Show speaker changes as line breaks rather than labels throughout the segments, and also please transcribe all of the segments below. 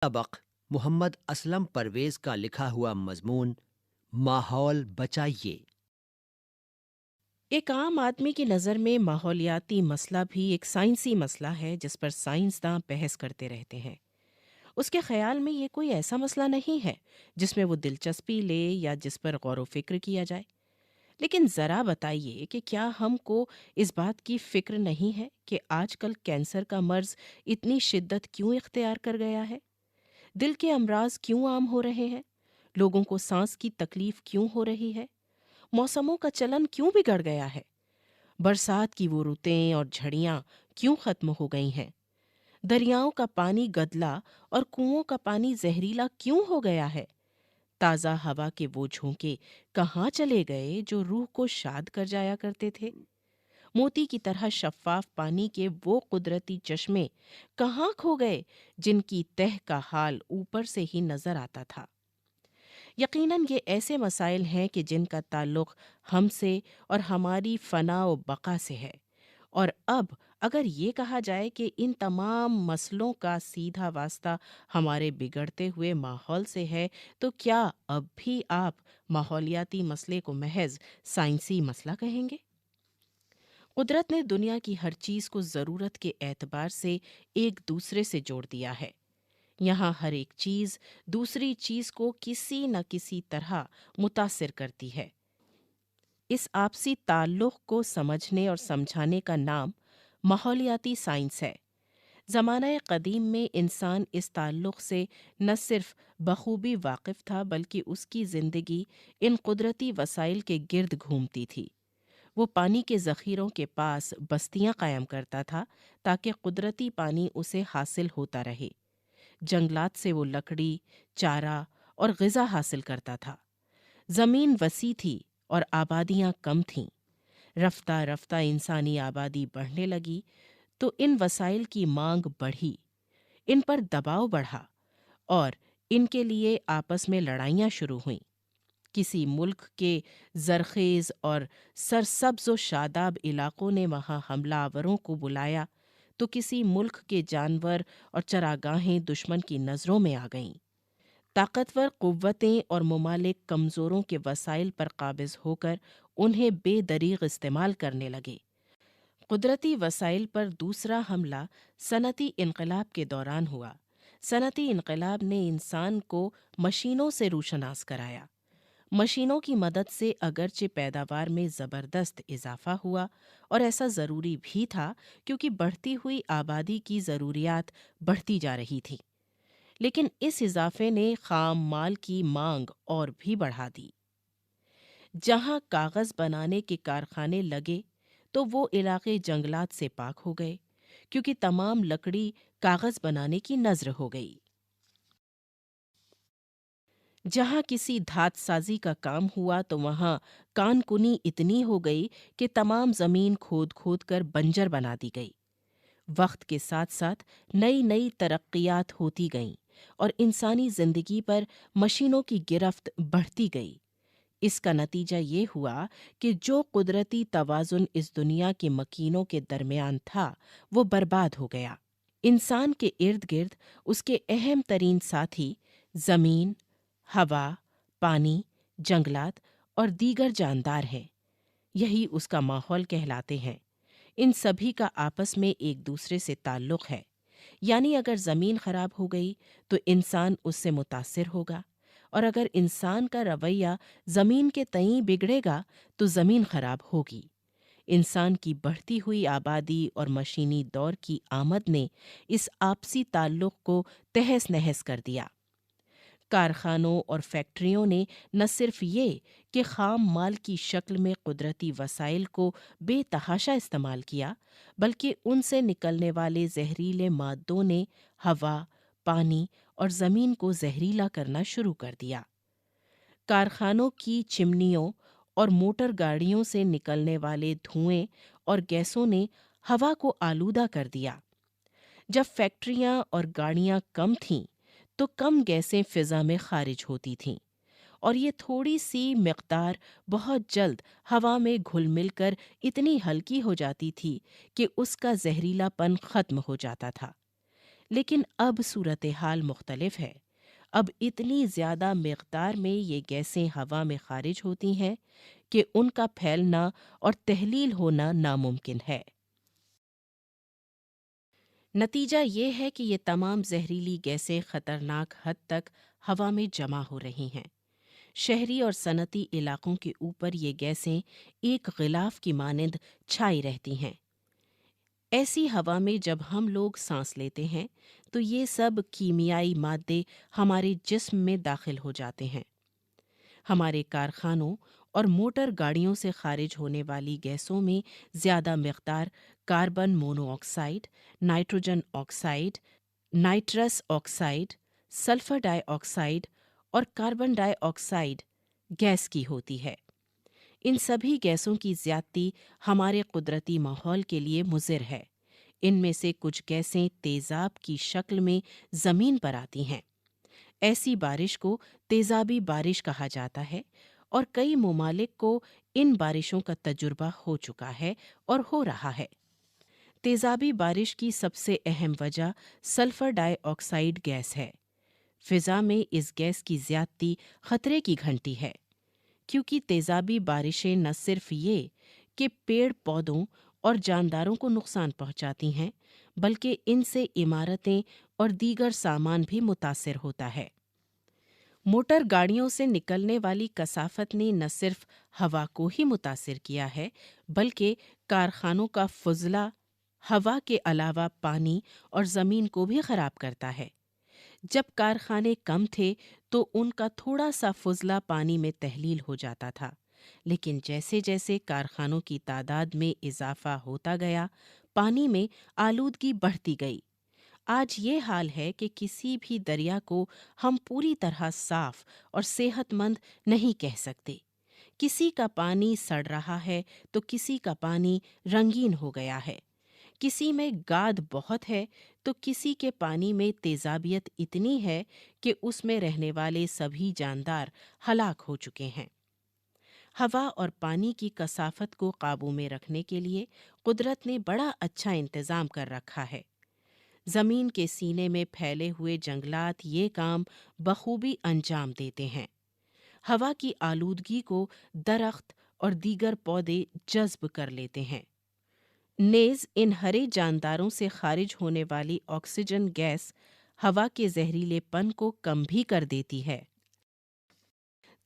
سبق محمد اسلم پرویز کا لکھا ہوا مضمون ماحول بچائیے۔
ایک عام آدمی کی نظر میں ماحولیاتی مسئلہ بھی ایک سائنسی مسئلہ ہے جس پر سائنسداں بحث کرتے رہتے ہیں۔ اس کے خیال میں یہ کوئی ایسا مسئلہ نہیں ہے جس میں وہ دلچسپی لے یا جس پر غور و فکر کیا جائے۔ لیکن ذرا بتائیے کہ کیا ہم کو اس بات کی فکر نہیں ہے کہ آج کل کینسر کا مرض اتنی شدت کیوں اختیار کر گیا ہے؟ دل کے امراض کیوں عام ہو رہے ہیں؟ لوگوں کو سانس کی تکلیف کیوں ہو رہی ہے؟ موسموں کا چلن کیوں بگڑ گیا ہے؟ برسات کی وہ رتیں اور جھڑیاں کیوں ختم ہو گئی ہیں؟ دریاؤں کا پانی گدلا اور کنووں کا پانی زہریلا کیوں ہو گیا ہے؟ تازہ ہوا کے وہ جھونکے کہاں چلے گئے جو روح کو شاد کر جایا کرتے تھے؟ موتی کی طرح شفاف پانی کے وہ قدرتی چشمے کہاں کھو گئے جن کی تہ کا حال اوپر سے ہی نظر آتا تھا؟ یقیناً یہ ایسے مسائل ہیں کہ جن کا تعلق ہم سے اور ہماری فنا و بقا سے ہے، اور اب اگر یہ کہا جائے کہ ان تمام مسئلوں کا سیدھا واسطہ ہمارے بگڑتے ہوئے ماحول سے ہے، تو کیا اب بھی آپ ماحولیاتی مسئلے کو محض سائنسی مسئلہ کہیں گے؟ قدرت نے دنیا کی ہر چیز کو ضرورت کے اعتبار سے ایک دوسرے سے جوڑ دیا ہے۔ یہاں ہر ایک چیز دوسری چیز کو کسی نہ کسی طرح متاثر کرتی ہے۔ اس آپسی تعلق کو سمجھنے اور سمجھانے کا نام ماحولیاتی سائنس ہے۔ زمانہ قدیم میں انسان اس تعلق سے نہ صرف بخوبی واقف تھا بلکہ اس کی زندگی ان قدرتی وسائل کے گرد گھومتی تھی۔ وہ پانی کے ذخیروں کے پاس بستیاں قائم کرتا تھا تاکہ قدرتی پانی اسے حاصل ہوتا رہے۔ جنگلات سے وہ لکڑی، چارہ اور غذا حاصل کرتا تھا۔ زمین وسیع تھی اور آبادیاں کم تھیں۔ رفتہ رفتہ انسانی آبادی بڑھنے لگی تو ان وسائل کی مانگ بڑھی، ان پر دباؤ بڑھا اور ان کے لیے آپس میں لڑائیاں شروع ہوئیں۔ کسی ملک کے زرخیز اور سرسبز و شاداب علاقوں نے وہاں حملہ آوروں کو بلایا تو کسی ملک کے جانور اور چراگاہیں دشمن کی نظروں میں آ گئیں۔ طاقتور قوتیں اور ممالک کمزوروں کے وسائل پر قابض ہو کر انہیں بے دریغ استعمال کرنے لگے۔ قدرتی وسائل پر دوسرا حملہ صنعتی انقلاب کے دوران ہوا۔ صنعتی انقلاب نے انسان کو مشینوں سے روشناس کرایا۔ مشینوں کی مدد سے اگرچہ پیداوار میں زبردست اضافہ ہوا، اور ایسا ضروری بھی تھا کیونکہ بڑھتی ہوئی آبادی کی ضروریات بڑھتی جا رہی تھیں، لیکن اس اضافے نے خام مال کی مانگ اور بھی بڑھا دی۔ جہاں کاغذ بنانے کے کارخانے لگے تو وہ علاقے جنگلات سے پاک ہو گئے کیونکہ تمام لکڑی کاغذ بنانے کی نذر ہو گئی۔ جہاں کسی دھات سازی کا کام ہوا تو وہاں کان کنی اتنی ہو گئی کہ تمام زمین کھود کھود کر بنجر بنا دی گئی۔ وقت کے ساتھ ساتھ نئی نئی ترقیات ہوتی گئیں اور انسانی زندگی پر مشینوں کی گرفت بڑھتی گئی۔ اس کا نتیجہ یہ ہوا کہ جو قدرتی توازن اس دنیا کے مکینوں کے درمیان تھا وہ برباد ہو گیا۔ انسان کے ارد گرد اس کے اہم ترین ساتھی زمین، ہوا، پانی، جنگلات اور دیگر جاندار ہیں۔ یہی اس کا ماحول کہلاتے ہیں۔ ان سبھی کا آپس میں ایک دوسرے سے تعلق ہے، یعنی اگر زمین خراب ہو گئی تو انسان اس سے متاثر ہوگا، اور اگر انسان کا رویہ زمین کے تئیں بگڑے گا تو زمین خراب ہوگی۔ انسان کی بڑھتی ہوئی آبادی اور مشینی دور کی آمد نے اس آپسی تعلق کو تہس نہس کر دیا۔ کارخانوں اور فیکٹریوں نے نہ صرف یہ کہ خام مال کی شکل میں قدرتی وسائل کو بے تحاشا استعمال کیا، بلکہ ان سے نکلنے والے زہریلے مادوں نے ہوا، پانی اور زمین کو زہریلا کرنا شروع کر دیا۔ کارخانوں کی چمنیوں اور موٹر گاڑیوں سے نکلنے والے دھوئیں اور گیسوں نے ہوا کو آلودہ کر دیا۔ جب فیکٹریاں اور گاڑیاں کم تھیں تو کم گیسیں فضا میں خارج ہوتی تھیں، اور یہ تھوڑی سی مقدار بہت جلد ہوا میں گھل مل کر اتنی ہلکی ہو جاتی تھی کہ اس کا زہریلا پن ختم ہو جاتا تھا۔ لیکن اب صورتحال مختلف ہے۔ اب اتنی زیادہ مقدار میں یہ گیسیں ہوا میں خارج ہوتی ہیں کہ ان کا پھیلنا اور تحلیل ہونا ناممکن ہے۔ نتیجہ یہ ہے کہ یہ تمام زہریلی گیسیں خطرناک حد تک ہوا میں جمع ہو رہی ہیں۔ شہری اور صنعتی علاقوں کے اوپر یہ گیسیں ایک غلاف کی مانند چھائی رہتی ہیں۔ ایسی ہوا میں جب ہم لوگ سانس لیتے ہیں تو یہ سب کیمیائی مادے ہمارے جسم میں داخل ہو جاتے ہیں۔ ہمارے کارخانوں اور موٹر گاڑیوں سے خارج ہونے والی گیسوں میں زیادہ مقدار carbon monoxide, nitrogen oxide, nitrous oxide, sulphur dioxide اور کاربن ڈائی آکسائڈ گیس کی ہوتی ہے۔ ان سبھی گیسوں کی زیادتی ہمارے قدرتی ماحول کے لیے مضر ہے۔ ان میں سے کچھ گیسیں تیزاب کی شکل میں زمین پر آتی ہیں۔ ایسی بارش کو تیزابی بارش کہا جاتا ہے اور کئی ممالک کو ان بارشوں کا تجربہ ہو چکا ہے اور ہو رہا ہے۔ تیزابی بارش کی سب سے اہم وجہ سلفر ڈائی آکسائڈ گیس ہے۔ فضا میں اس گیس کی زیادتی خطرے کی گھنٹی ہے، کیونکہ تیزابی بارشیں نہ صرف یہ کہ پیڑ پودوں اور جانداروں کو نقصان پہنچاتی ہیں، بلکہ ان سے عمارتیں اور دیگر سامان بھی متاثر ہوتا ہے۔ موٹر گاڑیوں سے نکلنے والی کثافت نے نہ صرف ہوا کو ہی متاثر کیا ہے، بلکہ کارخانوں کا فضلہ ہوا کے علاوہ پانی اور زمین کو بھی خراب کرتا ہے۔ جب کارخانے کم تھے تو ان کا تھوڑا سا فضلہ پانی میں تحلیل ہو جاتا تھا، لیکن جیسے جیسے کارخانوں کی تعداد میں اضافہ ہوتا گیا، پانی میں آلودگی بڑھتی گئی۔ آج یہ حال ہے کہ کسی بھی دریا کو ہم پوری طرح صاف اور صحت مند نہیں کہہ سکتے۔ کسی کا پانی سڑ رہا ہے تو کسی کا پانی رنگین ہو گیا ہے۔ کسی میں گاد بہت ہے تو کسی کے پانی میں تیزابیت اتنی ہے کہ اس میں رہنے والے سبھی جاندار ہلاک ہو چکے ہیں۔ ہوا اور پانی کی کثافت کو قابو میں رکھنے کے لیے قدرت نے بڑا اچھا انتظام کر رکھا ہے۔ زمین کے سینے میں پھیلے ہوئے جنگلات یہ کام بخوبی انجام دیتے ہیں۔ ہوا کی آلودگی کو درخت اور دیگر پودے جذب کر لیتے ہیں۔ نیز ان ہرے جانداروں سے خارج ہونے والی آکسیجن گیس ہوا کے زہریلے پن کو کم بھی کر دیتی ہے۔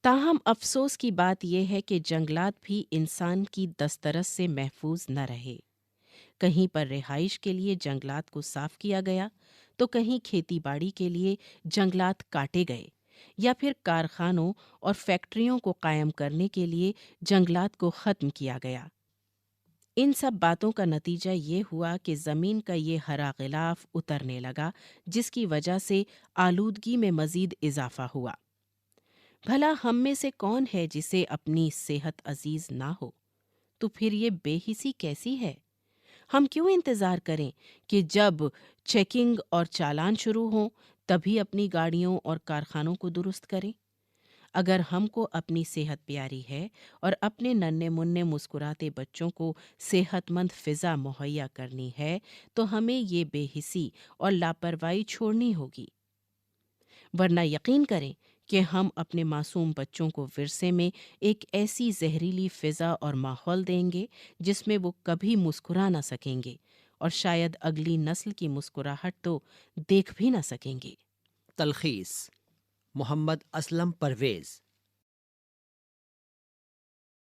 تاہم افسوس کی بات یہ ہے کہ جنگلات بھی انسان کی دسترس سے محفوظ نہ رہے۔ کہیں پر رہائش کے لیے جنگلات کو صاف کیا گیا تو کہیں کھیتی باڑی کے لیے جنگلات کاٹے گئے، یا پھر کارخانوں اور فیکٹریوں کو قائم کرنے کے لیے جنگلات کو ختم کیا گیا۔ ان سب باتوں کا نتیجہ یہ ہوا کہ زمین کا یہ ہرا غلاف اترنے لگا، جس کی وجہ سے آلودگی میں مزید اضافہ ہوا۔ بھلا ہم میں سے کون ہے جسے اپنی صحت عزیز نہ ہو؟ تو پھر یہ بے حسی کیسی ہے؟ ہم کیوں انتظار کریں کہ جب چیکنگ اور چالان شروع ہوں تبھی اپنی گاڑیوں اور کارخانوں کو درست کریں؟ اگر ہم کو اپنی صحت پیاری ہے اور اپنے ننھے منھے مسکراتے بچوں کو صحت مند فضا مہیا کرنی ہے تو ہمیں یہ بے حسی اور لاپرواہی چھوڑنی ہوگی، ورنہ یقین کریں کہ ہم اپنے معصوم بچوں کو ورثے میں ایک ایسی زہریلی فضا اور ماحول دیں گے جس میں وہ کبھی مسکرا نہ سکیں گے، اور شاید اگلی نسل کی مسکراہٹ تو دیکھ بھی نہ سکیں گے۔
تلخیص: محمد اسلم پرویز،